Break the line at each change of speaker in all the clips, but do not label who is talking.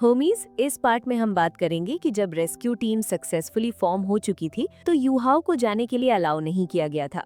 Homies, इस part में हम बात करेंगे कि जब रेस्क्यू टीम सक्सेसफुली फॉर्म हो चुकी थी तो यूहाओ को जाने के लिए अलाउ नहीं किया गया था।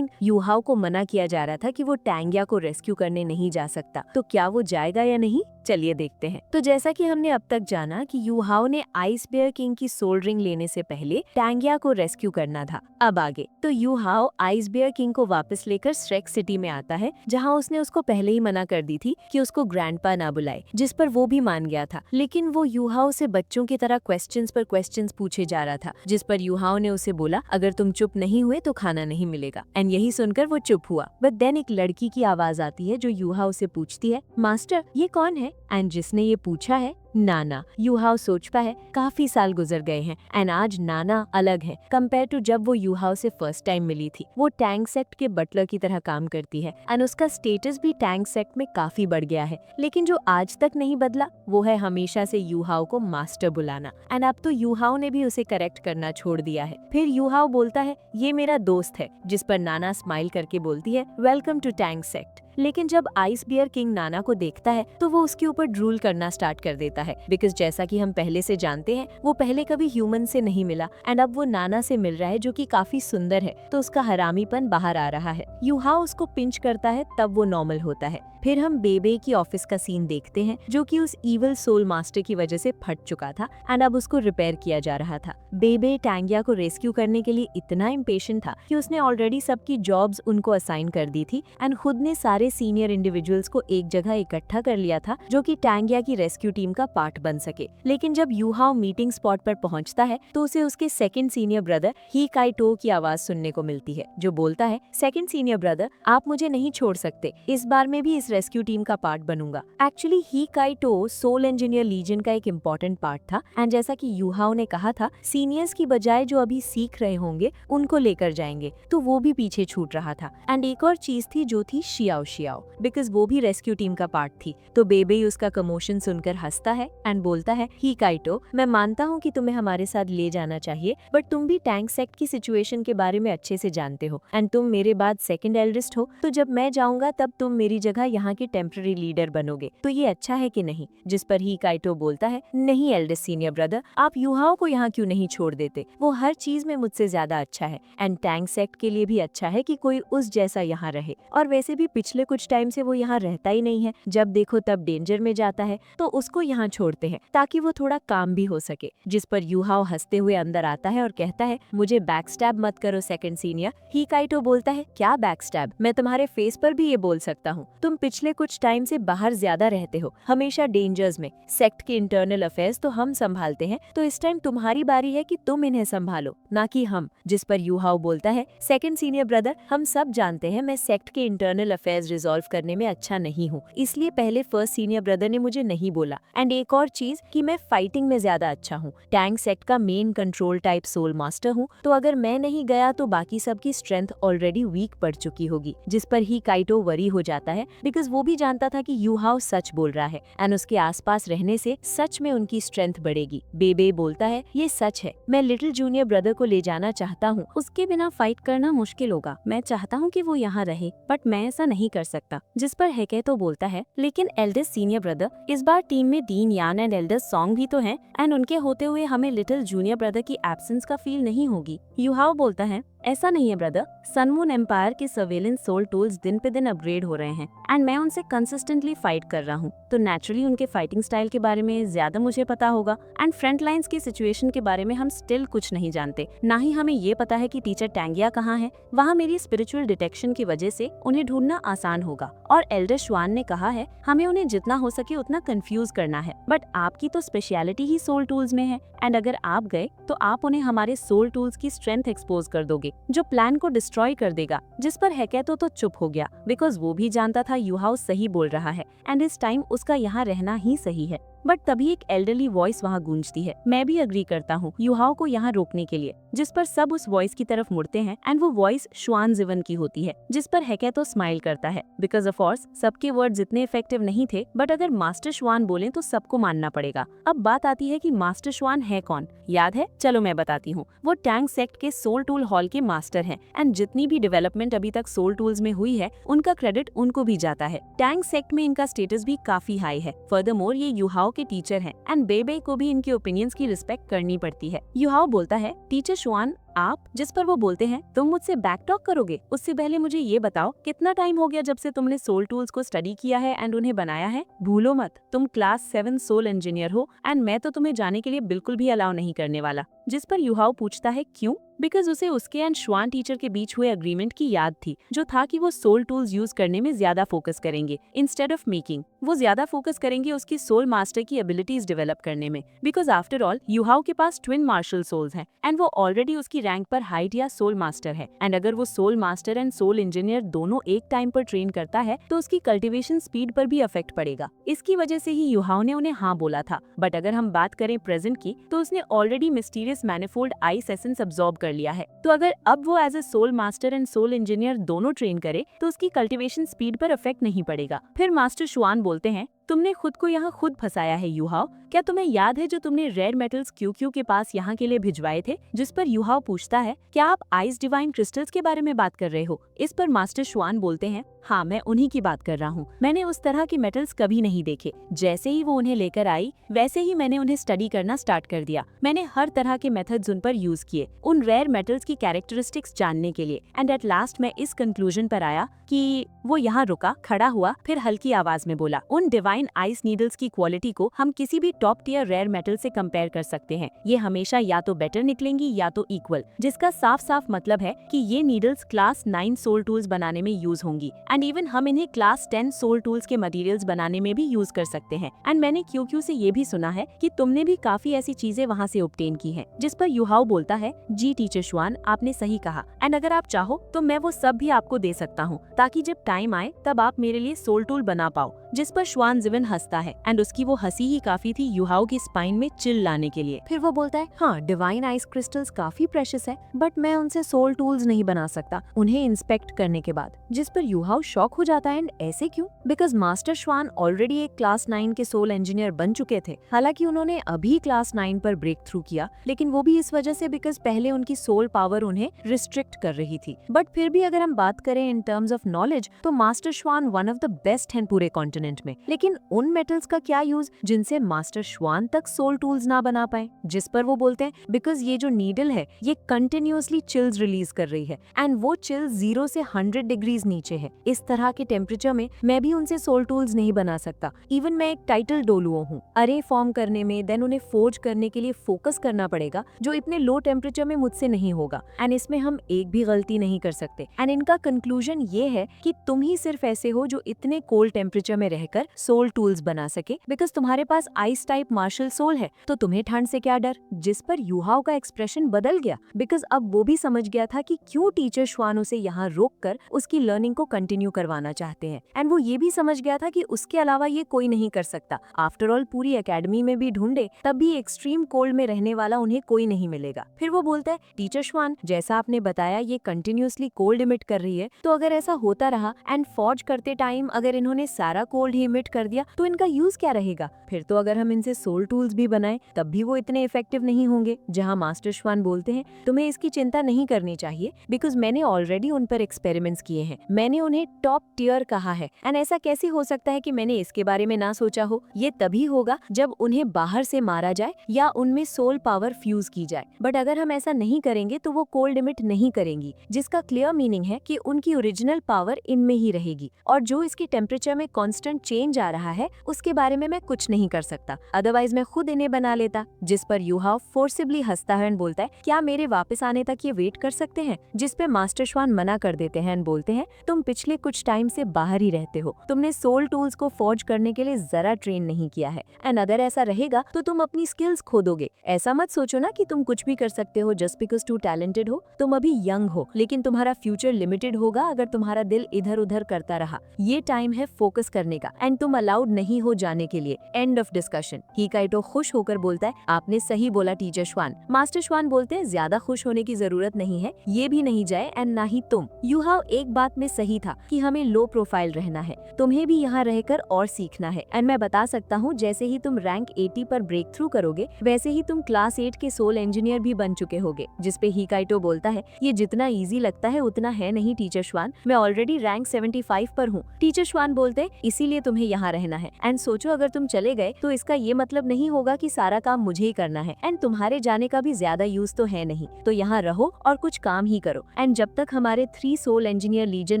यूहाओ को मना किया जा रहा था कि वो टैंगिया को रेस्क्यू करने नहीं जा सकता। तो क्या वो जाएगा या नहीं, चलिए देखते हैं। तो जैसा कि हमने अब तक जाना कि यूहाओ ने आइस बेयर किंग की सोल रिंग लेने से पहले टैंगिया को रेस्क्यू करना था। अब आगे तो यूहाओ आइस बेयर किंग को वापस लेकर श्रेक सिटी में आता है, जहाँ उसने उसको पहले ही मना कर दी थी कि उसको ग्रैंडपा ना बुलाए, जिस पर वो भी मान गया था। लेकिन वो यूहाओ से बच्चों की तरह क्वेश्चंस पर क्वेश्चंस पूछे जा रहा था, जिस पर यूहाओ ने उसे बोला अगर तुम चुप नहीं हुए तो खाना नहीं मिलेगा। एंड यही सुनकर वो चुप हुआ। बट देन एक लड़की की आवाज आती है जो यूहाओ से पूछती है, मास्टर ये कौन है? एंड जिसने ये पूछा है नाना। यूहाओ सोचता है काफी साल गुजर गए हैं एंड आज नाना अलग है कंपेयर टू जब वो यूहाओ से फर्स्ट टाइम मिली थी। वो टैंक सेक्ट के बटलर की तरह काम करती है एंड उसका स्टेटस भी टैंक सेक्ट में काफी बढ़ गया है। लेकिन जो आज तक नहीं बदला वो है हमेशा से यूहाओ को मास्टर बुलाना। एंड अब तो यूहाओ ने भी उसे करेक्ट करना छोड़ दिया है। फिर यूहाओ बोलता है ये मेरा दोस्त है, जिस पर नाना स्माइल करके बोलती है वेलकम टू टैंक सेक्ट। लेकिन जब आइस बियर किंग नाना को देखता है तो वो उसके ऊपर ड्रूल करना स्टार्ट कर देता है, बिकॉज जैसा कि हम पहले से जानते हैं वो पहले कभी ह्यूमन से नहीं मिला एंड अब वो नाना से मिल रहा है जो कि काफी सुंदर है, तो उसका हरामीपन बाहर आ रहा है। यूहाओ उसको पिंच करता है, तब वो नॉर्मल होता है। फिर हम बेबे की ऑफिस का सीन देखते हैं, जो कि उस इविल सोल मास्टर की वजह से फट चुका था एंड अब उसको रिपेयर किया जा रहा था। बेबे टैंगिया को रेस्क्यू करने के लिए इतना इम्पेशेंट था कि उसने ऑलरेडी सबकी जॉब्स उनको असाइन कर दी थी एंड खुद ने सारे सीनियर इंडिविजुअल्स को एक जगह इकट्ठा कर लिया था जो कि टैंगिया की रेस्क्यू टीम का पार्ट बन सके। लेकिन जब यूहाओ मीटिंग स्पॉट पर पहुंचता है तो उसे उसके सेकंड सीनियर ब्रदर ही काइटो की आवाज सुनने को मिलती है, जो बोलता है सेकंड सीनियर ब्रदर आप मुझे नहीं छोड़ सकते, इस बार में भी इस रेस्क्यू टीम का पार्ट बनूंगा। Actually he Kaito soul engineer legion का एक इम्पोर्टेंट पार्ट था एंड जैसा कि यूहाओ ने कहा था सीनियर्स की बजाय जो अभी सीख रहे होंगे उनको लेकर जाएंगे, तो वो भी पीछे छूट रहा था। एंड एक और चीज थी जो थी शियाओ शियाओ, बिकॉज वो भी रेस्क्यू टीम का पार्ट थी। तो बेबे उसका कमोशन सुनकर हंसता है एंड बोलता है ही काइटो मैं मानता हूँ कि तुम्हें हमारे साथ ले जाना चाहिए, बट तुम भी टैंक सेक्ट की सिचुएशन के बारे में अच्छे से जानते हो एंड तुम मेरे बाद सेकंड एल्डेस्ट हो, तो जब मैं जाऊंगा तब तुम मेरी जगह यहाँ के टेम्पररी लीडर बनोगे, तो ये अच्छा है कि नहीं? जिस पर ही काइटो बोलता है नहीं एल्डेस्ट सीनियर ब्रदर, आप यूहाओ को यहाँ क्यों नहीं छोड़ देते, वो हर चीज में मुझसे ज्यादा अच्छा है एंड टैंक सेक्ट के लिए भी अच्छा है कि कोई उस जैसा यहाँ रहे। और वैसे भी पिछले कुछ टाइम से वो यहाँ रहता ही नहीं है, जब देखो तब डेंजर में जाता है, तो उसको यहाँ छोड़ते हैं ताकि वो थोड़ा काम भी हो सके। जिस पर यूहाओ हंसते हुए अंदर आता है और कहता है मुझे बैकस्टैब मत करो सेकंड सीनियर। ही काइटो बोलता है क्या बैकस्टैब, मैं तुम्हारे फेस पर भी ये बोल सकता हूँ, तुम पिछले कुछ टाइम से बाहर ज्यादा रहते हो, हमेशा डेंजर्स में। सेक्ट के इंटरनल अफेयर्स तो हम संभालते हैं, तो इस टाइम तुम्हारी बारी है कि तुम इन्हें संभालो, ना कि हम। जिस पर यूहाओ बोलता है सेकंड सीनियर ब्रदर हम सब जानते हैं मैं सेक्ट के इंटरनल अफेयर्स रिजॉल्व करने में अच्छा नहीं हूँ, इसलिए पहले फर्स्ट सीनियर ब्रदर ने मुझे नहीं बोला। एंड एक और चीज कि मैं फाइटिंग में ज्यादा अच्छा हूँ, टैंक सेक्ट का main control type soul master हूँ, तो अगर मैं नहीं गया तो बाकी सबकी स्ट्रेंथ ऑलरेडी वीक पड़ चुकी होगी। जिस पर ही काइटो वरी हो जाता है, बिकॉज वो भी जानता था कि यूहाओ सच बोल रहा है एंड उसके आसपास रहने से सच में उनकी स्ट्रेंथ बढ़ेगी। बेबे बोलता है ये सच है, मैं लिटिल जूनियर ब्रदर को ले जाना चाहता हूँ, उसके बिना फाइट करना मुश्किल होगा, मैं चाहता हूँ कि वो यहाँ रहे, बट मैं ऐसा नहीं कर सकता। जिस पर हेकेतो बोलता है लेकिन एल्डेस्ट सीनियर ब्रदर इस बार टीम में डीन यान एंड एल्डेस्ट सॉन्ग भी तो हैं एंड उनके होते हुए हमें लिटिल जूनियर ब्रदर की एब्सेंस का फील नहीं होगी। यूहाओ बोलता है ऐसा नहीं है ब्रदर, सनमून एम्पायर के सर्वेलेंस सोल टूल्स दिन पे दिन अपग्रेड हो रहे हैं एंड मैं उनसे कंसिस्टेंटली फाइट कर रहा हूँ, तो नेचुरली उनके फाइटिंग स्टाइल के बारे में ज्यादा मुझे पता होगा। एंड फ्रंट लाइंस की सिचुएशन के बारे में हम स्टिल कुछ नहीं जानते, ना ही हमें ये पता है कि टीचर टैंगिया कहाँ है। वहाँ मेरी स्पिरिचुअल डिटेक्शन की वजह से उन्हें ढूंढना आसान होगा। और एल्डर श्वान ने कहा है हमें उन्हें जितना हो सके उतना कंफ्यूज करना है, बट आपकी तो स्पेशलिटी ही सोल टूल्स में है एंड अगर आप गए तो आप उन्हें हमारे सोल टूल्स की स्ट्रेंथ एक्सपोज कर दोगे जो प्लान को डिस्ट्रॉय कर देगा। जिस पर हेकेतो तो चुप हो गया, बिकॉज वो भी जानता था यूहाओ सही बोल रहा है एंड इस टाइम उसका यहाँ रहना ही सही है। बट तभी एक एल्डरली वॉइस वहाँ गूंजती है, मैं भी अग्री करता हूँ यूहाओ को यहाँ रोकने के लिए। जिस पर सब उस वॉइस की तरफ मुड़ते हैं एंड वो वॉइस श्वान जिवन की होती है। जिस पर हेकेतो स्माइल करता है, बिकॉज ऑफ कोर्स सबके वर्ड्स इतने इफेक्टिव नहीं थे, बट अगर मास्टर श्वान बोले तो सबको मानना पड़ेगा। अब बात आती है कि मास्टर श्वान है कौन, याद है? चलो मैं बताती हूँ। वो टैंक सेक्ट के सोल टूल हॉल के मास्टर हैं एंड जितनी भी डेवलपमेंट अभी तक सोल टूल्स में हुई है उनका क्रेडिट उनको भी जाता है। टैंक सेक्ट में इनका स्टेटस भी काफी हाई है। फर्दरमोर ये यूहाओ
युहाओ के टीचर हैं एंड बेबे को भी इनके ओपिनियंस की रिस्पेक्ट करनी पड़ती है। युहाओ बोलता है, टीचर शुआन आप, जिस पर वो बोलते हैं, तुम मुझसे बैक टॉक करोगे? उससे पहले मुझे ये बताओ कितना टाइम हो गया जब से तुमने सोल टूल्स को स्टडी किया है एंड उन्हें बनाया है? भूलो मत, तुम क्लास 7 सोल इंजीनियर हो एंड मैं तो तुम्हें जाने के लिए बिल्कुल भी अलाउ नहीं करने वाला। जिस पर युहाओ पूछता है क्यों? बिकॉज उसे उसके एंड शुआन टीचर के बीच हुए अग्रीमेंट की याद थी, जो था कि वो सोल टूल्स यूज करने में ज्यादा फोकस करेंगे इंस्टेड ऑफ मेकिंग। वो ज्यादा फोकस करेंगे उसकी सोल मास्टर की एबिलिटीज डेवलप करने में, बिकॉज आफ्टर ऑल युहाओ के पास ट्विन मार्शल सोल्स हैं एंड वो ऑलरेडी उसकी रैंक पर हाइट या सोल मास्टर है। एंड अगर वो soul master and soul engineer दोनों एक टाइम पर ट्रेन करता है तो उसकी कल्टिवेशन स्पीड पर भी अफेक्ट पड़ेगा। इसकी वजह से ही युहाओ ने उन्हें हाँ बोला था। बट अगर हम बात करें प्रेजेंट की, तो उसने already mysterious manifold ice essence absorb कर लिया है। तो अगर अब वो as a soul master and soul engineer दोनों ट्रेन करे तो उसकी कल्टिवेशन स्पीड पर इफेक्ट नहीं पड़ेगा। फिर मास्टर शुआन बोलते हैं, तुमने खुद को यहाँ खुद फंसाया है युहाओ। क्या तुम्हें याद है जो तुमने रेयर मेटल्स क्यू के पास यहाँ के लिए भिजवाए थे? जिस पर युहाओ पूछता है, क्या आप आइस डिवाइन क्रिस्टल्स के बारे में बात कर रहे हो? इस पर मास्टर शुआन बोलते हैं, हाँ मैं उन्हीं की बात कर रहा हूँ। मैंने उस तरह के मेटल्स कभी नहीं देखे। जैसे ही वो उन्हें लेकर आई वैसे ही मैंने उन्हें स्टडी करना स्टार्ट कर दिया। मैंने हर तरह के मेथड्स उन पर यूज किए उन रेयर मेटल्स की कैरेक्टरिस्टिक्स जानने के लिए। एंड एट लास्ट मैं इस कंक्लूजन पर आया कि वो यहाँ रुका, खड़ा हुआ, फिर हल्की आवाज में बोला, उन डिवाइन आइस नीडल्स की क्वालिटी को हम किसी भी टॉप टियर रेयर मेटल से कंपेयर कर सकते हैं। ये हमेशा या तो बेटर निकलेंगी या तो इक्वल, जिसका साफ साफ मतलब है कि ये नीडल्स क्लास 9 सोल टूल्स बनाने में यूज होंगी एंड इवन हम इन्हें क्लास 10 सोल टूल्स के मटेरियल्स बनाने में भी यूज कर सकते हैं। एंड मैंने क्यू से ये भी सुना है कि तुमने भी काफी ऐसी चीजें वहाँ से ऑब्टेन की हैं। जिस पर युहाओ बोलता है, जी टीचर शुआन आपने सही कहा एंड अगर आप चाहो तो मैं वो सब भी आपको दे सकता हूँ ताकि जब टाइम आए तब आप मेरे लिए सोल टूल बना पाओ। जिस पर शुआन जिवन हंसता है एंड उसकी वो हंसी ही काफी थी युहाओ की स्पाइन में चिल लाने के लिए।
फिर वो बोलता है, हाँ डिवाइन आइस क्रिस्टल्स काफी प्रेशियस है बट मैं उनसे सोल टूल्स नहीं बना सकता उन्हें इंस्पेक्ट करने के बाद। जिस पर युहाओ शॉक हो जाता है एंड ऐसे क्यों? बिकॉज मास्टर शुआन ऑलरेडी एक क्लास 9 के सोल इंजीनियर बन चुके थे। हालांकि उन्होंने अभी क्लास 9 पर ब्रेक थ्रू किया, लेकिन वो भी इस वजह से बिकॉज पहले उनकी सोल पावर उन्हें रिस्ट्रिक्ट कर रही थी। बट फिर भी अगर हम बात करें इन टर्म्स ऑफ नॉलेज तो master Xuan one of the best हैं पूरे कॉन्टिनेंट में। लेकिन उन मेटल्स का क्या यूज जिनसे मास्टर शुआन तक सोल टूल्स ना बना पाए? जिस पर वो बोलते हैं, बिकॉज ये जो नीडल है ये कंटिन्यूअसली चिल्स रिलीज कर रही है एंड वो चिल्स 0 से 100 डिग्रीज नीचे है। इस तरह के टेम्परेचर में मैं भी उनसे सोल टूल्स नहीं बना सकता। इवन मैं एक टाइटल डोलुओ हूँ। अरे फॉर्म करने में देन उन्हें फोर्ज करने के लिए फोकस करना पड़ेगा जो इतने लो टेम्परेचर में मुझसे नहीं होगा एंड इसमें हम एक भी गलती नहीं कर सकते। एंड इनका कंक्लूजन ये है कि तुम ही सिर्फ ऐसे हो जो इतने कोल्ड टेम्परेचर में रहकर सोल टूल्स बना सके, बिकॉज तुम्हारे पास आइस टाइप मार्शल सोल है तो तुम्हें ठंड से क्या डर? जिस पर युहाओ का एक्सप्रेशन बदल गया, बिकॉज अब वो भी समझ गया था कि क्यों टीचर शुआन उसे यहाँ रोक कर उसकी लर्निंग को कंटिन्यू करवाना चाहते हैं। एंड वो ये भी समझ गया था कि उसके अलावा ये कोई नहीं कर सकता। आफ्टर ऑल पूरी एकेडमी में भी ढूंढे तब भी एक्सट्रीम कोल्ड में रहने वाला उन्हें कोई नहीं मिलेगा। फिर वो बोलता है, टीचर शुआन जैसा आपने बताया ये कंटिन्यूअसली कोल्ड इमिट कर रही है, तो अगर ऐसा होता रहा एंड फॉर्ज करते टाइम अगर इन्होंने सारा कोल्ड ही इमिट कर दिया तो इनका यूज क्या रहेगा? फिर तो अगर हम इनसे सोल टूल्स भी बनाएं तब भी वो इतने इफेक्टिव नहीं होंगे। जहां मास्टर शुआन बोलते हैं, तुम्हें इसकी चिंता नहीं करनी चाहिए बिकॉज मैंने ऑलरेडी उन पर एक्सपेरिमेंट्स किए हैं, मैंने उन्हें टॉप टियर कहा है एंड ऐसा कैसे हो सकता है कि मैंने इसके बारे में ना सोचा हो? ये तभी होगा जब उन्हें बाहर से मारा जाए या उनमें सोल पावर फ्यूज की जाए। बट अगर हम ऐसा नहीं करेंगे तो वो कोल्ड इमिट नहीं करेंगी, जिसका क्लियर मीनिंग है कि उनकी ओरिजिनल पावर इनमें ही रहेगी और जो इसकी टेम्परेचर में कांस्टेंट चेंज आ रहा है उसके बारे में मैं कुछ नहीं कर सकता, अदरवाइज मैं खुद इन्हें बना लेता। जिस पर युहाओ फोर्सिबली हंसता है एंड बोलता है, क्या मेरे वापस आने तक ये वेट कर सकते हैं? जिस पे मास्टर शुआन मना कर देते हैं एंड बोलते हैं, तुम पिछले कुछ टाइम से बाहर ही रहते हो, तुमने सोल टूल्स को फॉर्ज करने के लिए जरा ट्रेन नहीं किया है एंड अगर ऐसा रहेगा तो तुम अपनी स्किल्स खो दोगे। ऐसा मत सोचो ना कि तुम कुछ भी कर सकते हो जस्ट बिकॉज टू टैलेंटेड हो। तुम अभी यंग हो लेकिन तुम्हारा फ्यूचर लिमिटेड होगा अगर तुम्हारा दिल इधर उधर करता रहा। ये टाइम है फोकस करने का एंड तुम अलाउड नहीं हो जाने के लिए। End of discussion. हिकाइटो खुश होकर बोलता है, आपने सही बोला टीचर शुआन। मास्टर शुआन बोलते हैं, ज्यादा खुश होने की जरूरत नहीं है, ये भी नहीं जाए एंड ना ही तुम। युहाओ एक बात में सही था कि हमें लो प्रोफाइल रहना है, तुम्हें भी यहाँ रहकर और सीखना है एंड मैं बता सकता हूँ जैसे ही तुम रैंक 80 पर ब्रेक थ्रू करोगे वैसे ही तुम क्लास 8 के सोल इंजीनियर भी बन चुके होगे। जिस पे हिकाइटो बोलता है, ये जितना इजी लगता है उतना है नहीं टीचर शुआन, मैं ऑलरेडी रैंक 75 पर हूँ। टीचर शुआन बोलते, इसीलिए इसीलिए तुम्हें यहाँ रहना है। एंड सोचो अगर तुम चले गए तो इसका ये मतलब नहीं होगा कि सारा काम मुझे ही करना है, एंड तुम्हारे जाने का भी ज्यादा यूज तो है नहीं, तो यहाँ रहो और कुछ काम ही करो। एंड जब तक हमारे 3 सोल इंजीनियर लीजन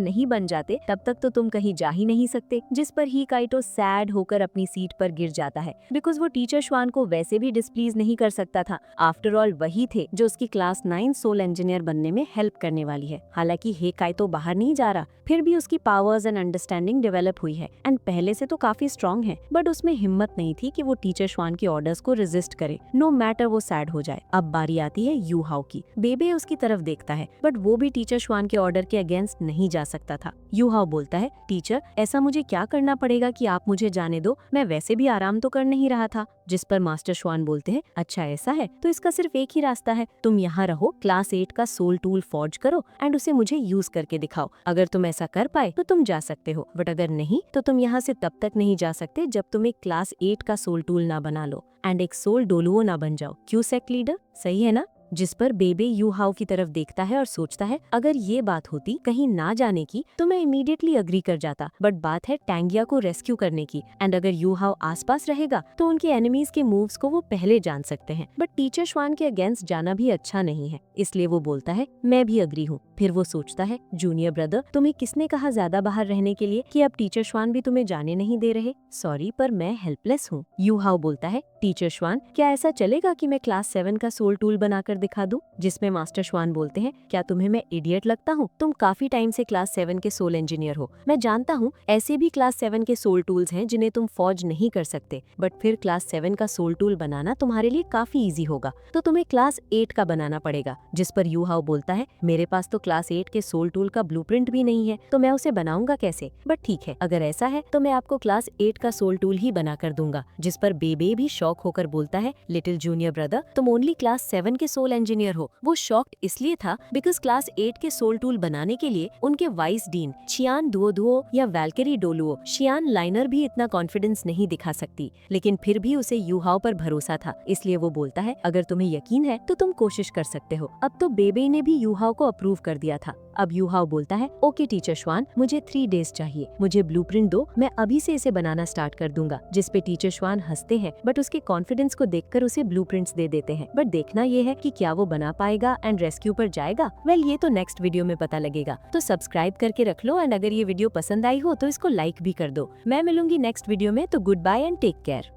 नहीं बन जाते तब तक तो तुम कहीं जा ही नहीं सकते। जिस पर ही काइटो सैड होकर अपनी सीट पर गिर जाता है, बिकॉज वो टीचर श्वान को वैसे भी डिस्प्लीज नहीं कर सकता था। आफ्टर ऑल वही थे जो उसकी क्लास 9 सोल इंजीनियर बनने में हेल्प करने वाली है। हालांकि हे काइटो बाहर नहीं जा रहा, फिर भी उसकी पावर्स एंड अंडरस्टैंडिंग डेवलप हुई है एंड पहले से तो काफी स्ट्रॉन्ग है, बट उसमें हिम्मत नहीं थी कि वो टीचर श्वान के ऑर्डर्स को रेजिस्ट करे, नो मैटर वो सैड हो जाए। अब बारी आती है यू हाउ की। बेबे उसकी तरफ देखता है, बट वो भी टीचर श्वान के ऑर्डर के अगेंस्ट नहीं जा सकता था। यू हाउ बोलता है, टीचर ऐसा मुझे क्या करना पड़ेगा कि आप मुझे जाने दो, मैं वैसे भी आराम तो कर नहीं रहा था। जिस पर मास्टर श्वान बोलते हैं, अच्छा ऐसा है तो इसका सिर्फ एक ही रास्ता है, तुम यहाँ रहो, क्लास 8 का सोल टूल फॉर्ज करो एंड उसे मुझे यूज करके दिखाओ। अगर तुम ऐसा कर पाए तो तुम जा सकते हो, बट अगर नहीं तो तुम यहाँ से तब तक नहीं जा सकते जब तुम एक क्लास 8 का सोल टूल ना बना लो एंड एक सोल डोलुओ ना बन जाओ। क्यों सेक्ट लीडर, सही है ना? जिस पर बेबे यू हाउ की तरफ देखता है और सोचता है, अगर ये बात होती कहीं ना जाने की तो मैं इमीडिएटली अग्री कर जाता, बट बात है टैंगिया को रेस्क्यू करने की, एंड अगर यू हाउ आसपास रहेगा तो उनके एनिमीज के मूव्स को वो पहले जान सकते हैं। बट टीचर श्वान के अगेंस्ट जाना भी अच्छा नहीं है, इसलिए वो बोलता है, मैं भी अग्री हूँ। फिर वो सोचता है, जूनियर ब्रदर तुम्हें किसने कहा ज्यादा बाहर रहने के लिए कि अब टीचर श्वान भी तुम्हें जाने नहीं दे रहे? सॉरी पर मैं हेल्पलेस हूँ। यू हाउ बोलता है, टीचर श्वान क्या ऐसा चलेगा कि मैं क्लास 7 का सोल टूल बनाकर दिखा दूं? जिसमें मास्टर श्वान बोलते हैं, क्या तुम्हें मैं इडियट लगता हूँ? तुम काफी टाइम से क्लास 7 के सोल इंजीनियर हो, मैं जानता हूँ ऐसे भी क्लास 7 के सोल टूल्स हैं जिन्हें तुम फॉर्ज नहीं कर सकते, बट फिर क्लास 7 का सोल टूल बनाना तुम्हारे लिए काफी इजी होगा, तो तुम्हें क्लास 8 का बनाना पड़ेगा। जिस पर यू हाउ बोलता है, मेरे पास तो क्लास 8 के सोल टूल का ब्लूप्रिंट भी नहीं है, तो मैं उसे बनाऊंगा कैसे? बट ठीक है, अगर ऐसा है तो मैं आपको क्लास 8 का सोल टूल ही बना कर दूंगा। जिस पर बेबे भी शॉक होकर बोलता है, लिटिल जूनियर ब्रदर तुम ओनली क्लास 7 के सोल इंजीनियर हो। वो शॉक्ड इसलिए था बिकॉज क्लास 8 के सोल टूल बनाने के लिए उनके वाइस डीन चियान दुओ या वैल्केरी डोलुओ शियान लाइनर भी इतना कॉन्फिडेंस नहीं दिखा सकती, लेकिन फिर भी उसे यू हाउ पर भरोसा था, इसलिए वो बोलता है, अगर तुम्हें यकीन है तो तुम कोशिश कर सकते हो। अब तो बेबे ने भी यू हाउ को अप्रूव कर दिया था। अब यू हाउ बोलता है, ओके टीचर श्वान मुझे 3 डेज चाहिए, मुझे ब्लूप्रिंट दो, मैं अभी से इसे बनाना स्टार्ट कर दूंगा। जिस पे टीचर श्वान हंसते हैं, बट उसके कॉन्फिडेंस को देखकर उसे ब्लूप्रिंट्स दे देते हैं। बट देखना ये है कि क्या वो बना पाएगा एंड रेस्क्यू पर जाएगा। वेल ये तो नेक्स्ट वीडियो में पता लगेगा, तो सब्सक्राइब करके रख लो एंड अगर ये वीडियो पसंद आई हो तो इसको लाइक भी कर दो। मैं मिलूंगी नेक्स्ट वीडियो में, तो good bye and take care.